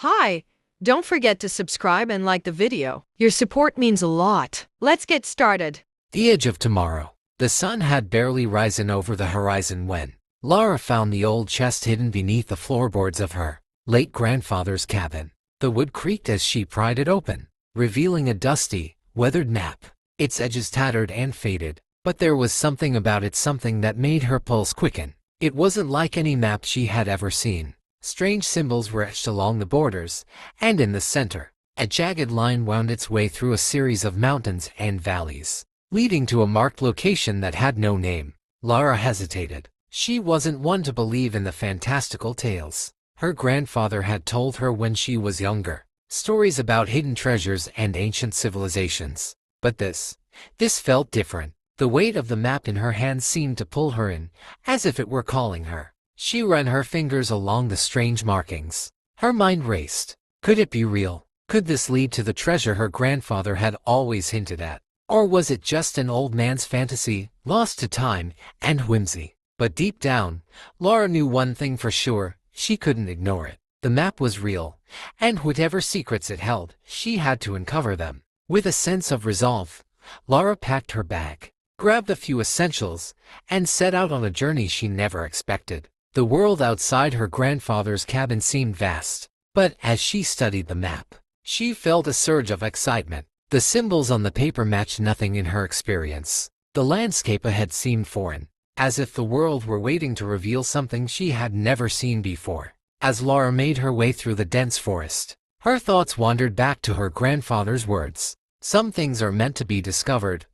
Hi, don't forget to subscribe and like the video. Your support means a lot. Let's get started. The edge of tomorrow. The sun had barely risen over the horizon when Lara found the old chest hidden beneath the floorboards of her late grandfather's cabin. The wood creaked as she pried it open, revealing a dusty, weathered map. Its edges tattered and faded, but there was something about it, something that made her pulse quicken. It wasn't like any map she had ever seen. Strange symbols were etched along the borders, and in the center, a jagged line wound its way through a series of mountains and valleys, leading to a marked location that had no name. Lara hesitated. She wasn't one to believe in the fantastical tales her grandfather had told her when she was younger, stories about hidden treasures and ancient civilizations. But this felt different. The weight of the map in her hand seemed to pull her in, as if it were calling her. She ran her fingers along the strange markings. Her mind raced. Could it be real? Could this lead to the treasure her grandfather had always hinted at? Or was it just an old man's fantasy, lost to time and whimsy? But deep down, Lara knew one thing for sure: she couldn't ignore it. The map was real, and whatever secrets it held, she had to uncover them. With a sense of resolve, Lara packed her bag, grabbed a few essentials, and set out on a journey she never expected. The world outside her grandfather's cabin seemed vast, but as she studied the map, she felt a surge of excitement. The symbols on the paper matched nothing in her experience. The landscape ahead seemed foreign, as if the world were waiting to reveal something she had never seen before. As Lara made her way through the dense forest, her thoughts wandered back to her grandfather's words. Some things are meant to be discovered,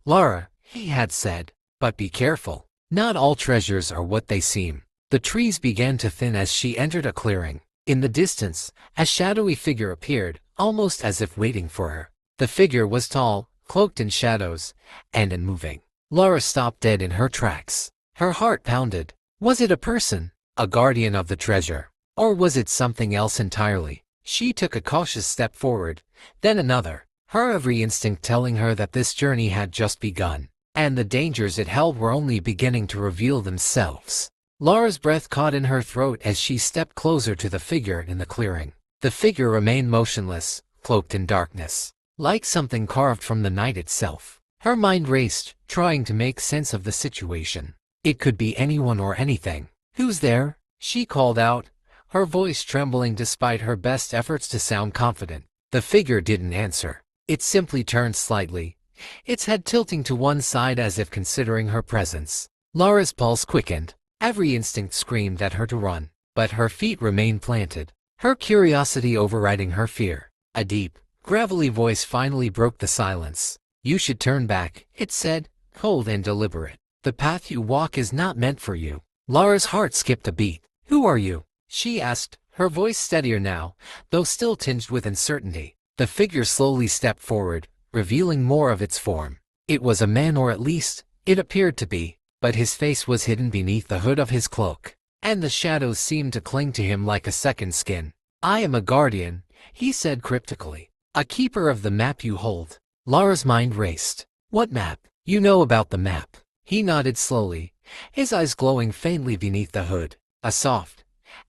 Lara, he had said, but be careful. Not all treasures are what they seem. The trees began to thin as she entered a clearing. In the distance, a shadowy figure appeared, almost as if waiting for her. The figure was tall, cloaked in shadows, and unmoving. Lara stopped dead in her tracks. Her heart pounded. Was it a person, a guardian of the treasure, or was it something else entirely? She took a cautious step forward, then another, her every instinct telling her that this journey had just begun, and the dangers it held were only beginning to reveal themselves. Lara's breath caught in her throat as she stepped closer to the figure in the clearing. The figure remained motionless, cloaked in darkness, like something carved from the night itself. Her mind raced, trying to make sense of the situation. It could be anyone or anything. "Who's there?" she called out, her voice trembling despite her best efforts to sound confident. The figure didn't answer. It simply turned slightly, its head tilting to one side as if considering her presence. Lara's pulse quickened. Every instinct screamed at her to run, but her feet remained planted, her curiosity overriding her fear. A deep, gravelly voice finally broke the silence. "You should turn back," it said, cold and deliberate. "The path you walk is not meant for you." Lara's heart skipped a beat. "Who are you?" she asked, her voice steadier now, though still tinged with uncertainty. The figure slowly stepped forward, revealing more of its form. It was a man, or at least, it appeared to be, but his face was hidden beneath the hood of his cloak, and the shadows seemed to cling to him like a second skin. "I am a guardian," he said cryptically, "a keeper of the map you hold." Lara's mind raced. "What map?" "You know about the map." He nodded slowly, his eyes glowing faintly beneath the hood, a soft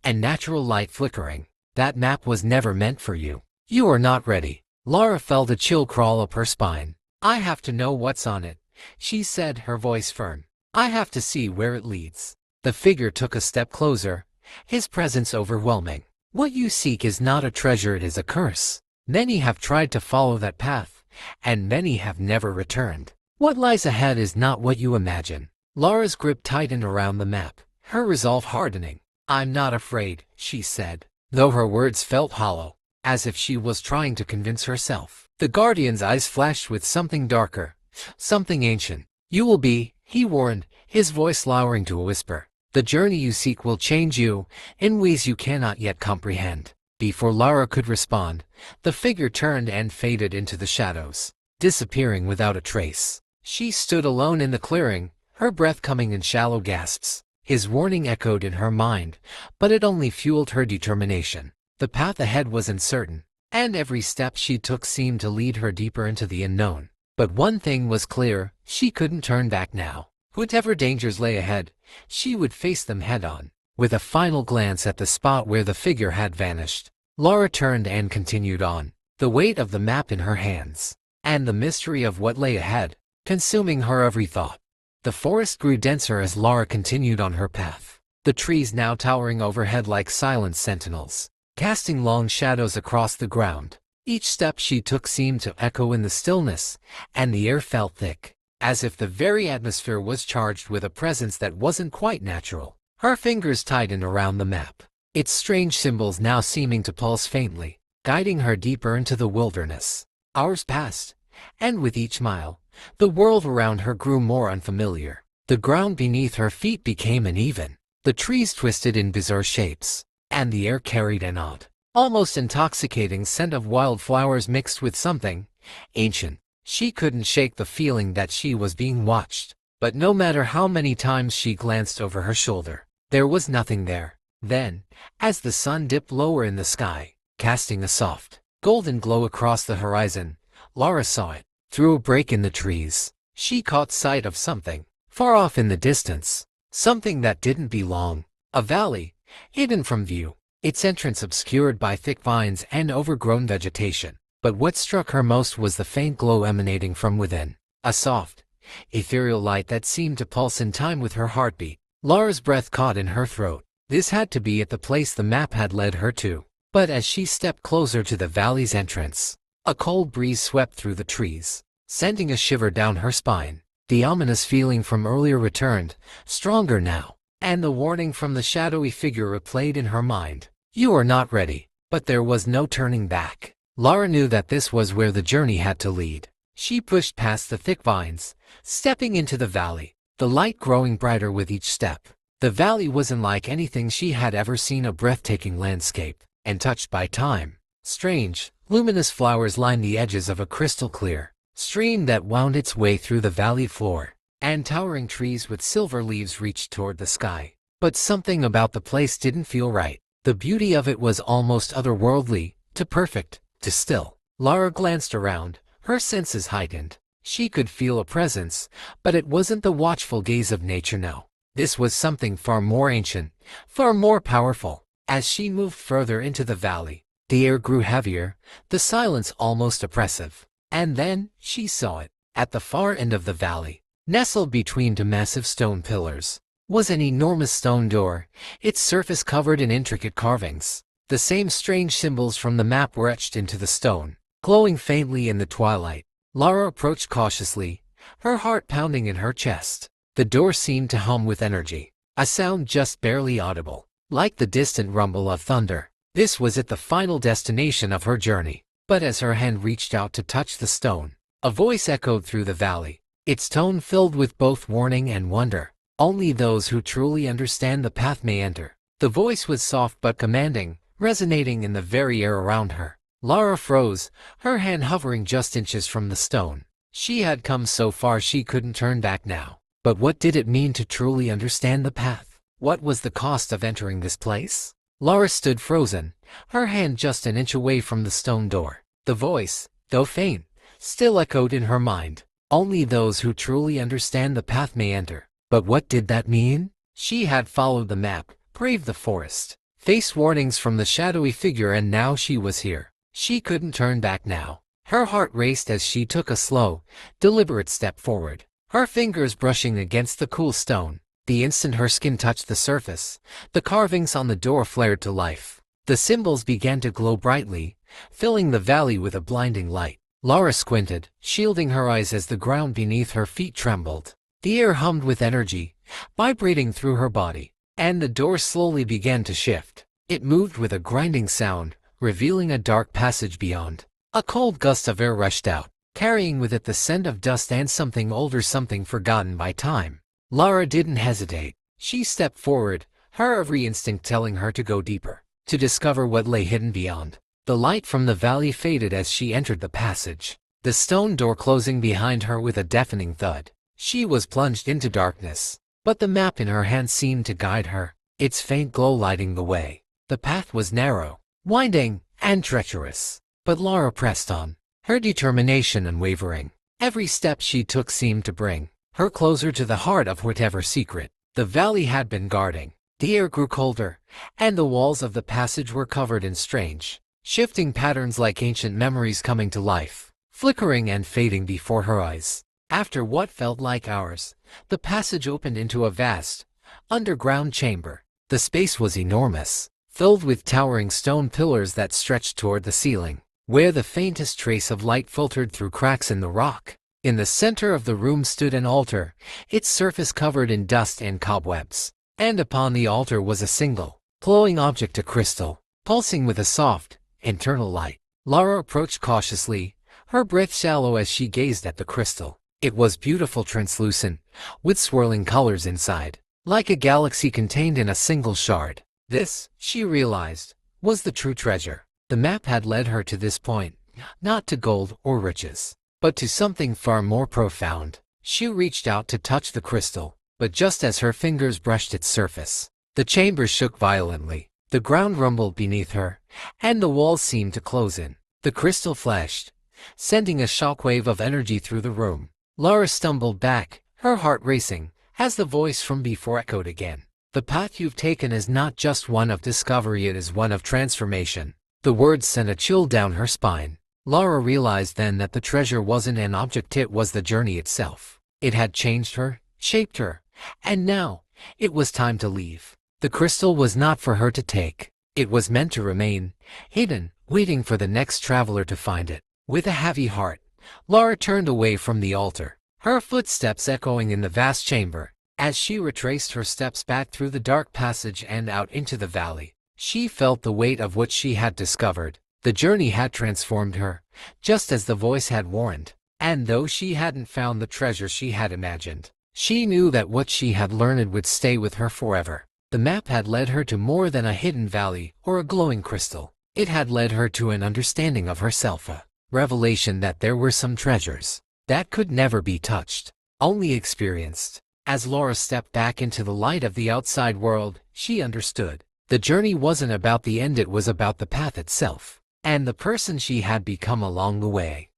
and natural light flickering. "That map was never meant for you. You are not ready." Lara felt a chill crawl up her spine. "I have to know what's on it," she said, her voice firm. "I have to see where it leads." The figure took a step closer, his presence overwhelming. "What you seek is not a treasure, it is a curse. Many have tried to follow that path, and many have never returned. What lies ahead is not what you imagine." Lara's grip tightened around the map, her resolve hardening. "I'm not afraid," she said, though her words felt hollow, as if she was trying to convince herself. The guardian's eyes flashed with something darker, something ancient. "You will be," he warned, his voice lowering to a whisper. "The journey you seek will change you in ways you cannot yet comprehend." Before Lara could respond, the figure turned and faded into the shadows, disappearing without a trace. She stood alone in the clearing, her breath coming in shallow gasps. His warning echoed in her mind, but it only fueled her determination. The path ahead was uncertain, and every step she took seemed to lead her deeper into the unknown. But one thing was clear: she couldn't turn back now. Whatever dangers lay ahead, she would face them head-on. With a final glance at the spot where the figure had vanished, Lara turned and continued on, the weight of the map in her hands, and the mystery of what lay ahead, consuming her every thought. The forest grew denser as Lara continued on her path, the trees now towering overhead like silent sentinels, casting long shadows across the ground. Each step she took seemed to echo in the stillness, and the air felt thick, as if the very atmosphere was charged with a presence that wasn't quite natural. Her fingers tightened around the map, its strange symbols now seeming to pulse faintly, guiding her deeper into the wilderness. Hours passed, and with each mile, the world around her grew more unfamiliar. The ground beneath her feet became uneven, the trees twisted in bizarre shapes, and the air carried an odd, almost intoxicating scent of wildflowers mixed with something ancient. She couldn't shake the feeling that she was being watched, but no matter how many times she glanced over her shoulder, there was nothing there. Then, as the sun dipped lower in the sky, casting a soft, golden glow across the horizon, Lara saw it. Through a break in the trees, she caught sight of something, far off in the distance, something that didn't belong. A valley, hidden from view, its entrance obscured by thick vines and overgrown vegetation. But what struck her most was the faint glow emanating from within, a soft, ethereal light that seemed to pulse in time with her heartbeat. Lara's breath caught in her throat. This had to be at the place the map had led her to. But as she stepped closer to the valley's entrance, a cold breeze swept through the trees, sending a shiver down her spine. The ominous feeling from earlier returned, stronger now, and the warning from the shadowy figure replayed in her mind. You are not ready. But there was no turning back. Lara knew that this was where the journey had to lead. She pushed past the thick vines, stepping into the valley, the light growing brighter with each step. The valley wasn't like anything she had ever seen, a breathtaking landscape, untouched by time. Strange, luminous flowers lined the edges of a crystal-clear stream that wound its way through the valley floor, and towering trees with silver leaves reached toward the sky. But something about the place didn't feel right. The beauty of it was almost otherworldly, too perfect, too still. Lara glanced around, her senses heightened. She could feel a presence, but it wasn't the watchful gaze of nature, no. This was something far more ancient, far more powerful. As she moved further into the valley, the air grew heavier, the silence almost oppressive. And then, she saw it. At the far end of the valley, nestled between two massive stone pillars, was an enormous stone door, its surface covered in intricate carvings. The same strange symbols from the map were etched into the stone, glowing faintly in the twilight. Lara approached cautiously, her heart pounding in her chest. The door seemed to hum with energy, a sound just barely audible, like the distant rumble of thunder. This was it, the final destination of her journey. But as her hand reached out to touch the stone, a voice echoed through the valley, its tone filled with both warning and wonder. Only those who truly understand the path may enter. The voice was soft but commanding, resonating in the very air around her. Lara froze, her hand hovering just inches from the stone. She had come so far she couldn't turn back now. But what did it mean to truly understand the path? What was the cost of entering this place? Lara stood frozen, her hand just an inch away from the stone door. The voice, though faint, still echoed in her mind. Only those who truly understand the path may enter. But what did that mean? She had followed the map, braved the forest, faced warnings from the shadowy figure, and now she was here. She couldn't turn back now. Her heart raced as she took a slow, deliberate step forward, her fingers brushing against the cool stone. The instant her skin touched the surface, the carvings on the door flared to life. The symbols began to glow brightly, filling the valley with a blinding light. Lara squinted, shielding her eyes as the ground beneath her feet trembled. The air hummed with energy, vibrating through her body, and the door slowly began to shift. It moved with a grinding sound, revealing a dark passage beyond. A cold gust of air rushed out, carrying with it the scent of dust and something older, something forgotten by time. Lara didn't hesitate. She stepped forward, her every instinct telling her to go deeper, to discover what lay hidden beyond. The light from the valley faded as she entered the passage, the stone door closing behind her with a deafening thud. She was plunged into darkness, but the map in her hand seemed to guide her, its faint glow lighting the way. The path was narrow, winding, and treacherous, but Lara pressed on, her determination unwavering. Every step she took seemed to bring her closer to the heart of whatever secret the valley had been guarding. The air grew colder, and the walls of the passage were covered in strange, shifting patterns like ancient memories coming to life, flickering and fading before her eyes. After what felt like hours, the passage opened into a vast, underground chamber. The space was enormous, filled with towering stone pillars that stretched toward the ceiling, where the faintest trace of light filtered through cracks in the rock. In the center of the room stood an altar, its surface covered in dust and cobwebs. And upon the altar was a single, glowing object, a crystal, pulsing with a soft, internal light. Lara approached cautiously, her breath shallow as she gazed at the crystal. It was beautiful, translucent, with swirling colors inside, like a galaxy contained in a single shard. This, she realized, was the true treasure. The map had led her to this point, not to gold or riches, but to something far more profound. She reached out to touch the crystal, but just as her fingers brushed its surface, the chamber shook violently. The ground rumbled beneath her, and the walls seemed to close in. The crystal flashed, sending a shockwave of energy through the room. Lara stumbled back, her heart racing, as the voice from before echoed again. The path you've taken is not just one of discovery, it is one of transformation. The words sent a chill down her spine. Lara realized then that the treasure wasn't an object, it was the journey itself. It had changed her, shaped her, and now, it was time to leave. The crystal was not for her to take. It was meant to remain, hidden, waiting for the next traveler to find it. With a heavy heart, Lara turned away from the altar, her footsteps echoing in the vast chamber. As she retraced her steps back through the dark passage and out into the valley, she felt the weight of what she had discovered. The journey had transformed her, just as the voice had warned. And though she hadn't found the treasure she had imagined, she knew that what she had learned would stay with her forever. The map had led her to more than a hidden valley or a glowing crystal. It had led her to an understanding of herself, a revelation that there were some treasures that could never be touched, only experienced. As Lara stepped back into the light of the outside world, she understood. The journey wasn't about the end, it was about the path itself, and the person she had become along the way.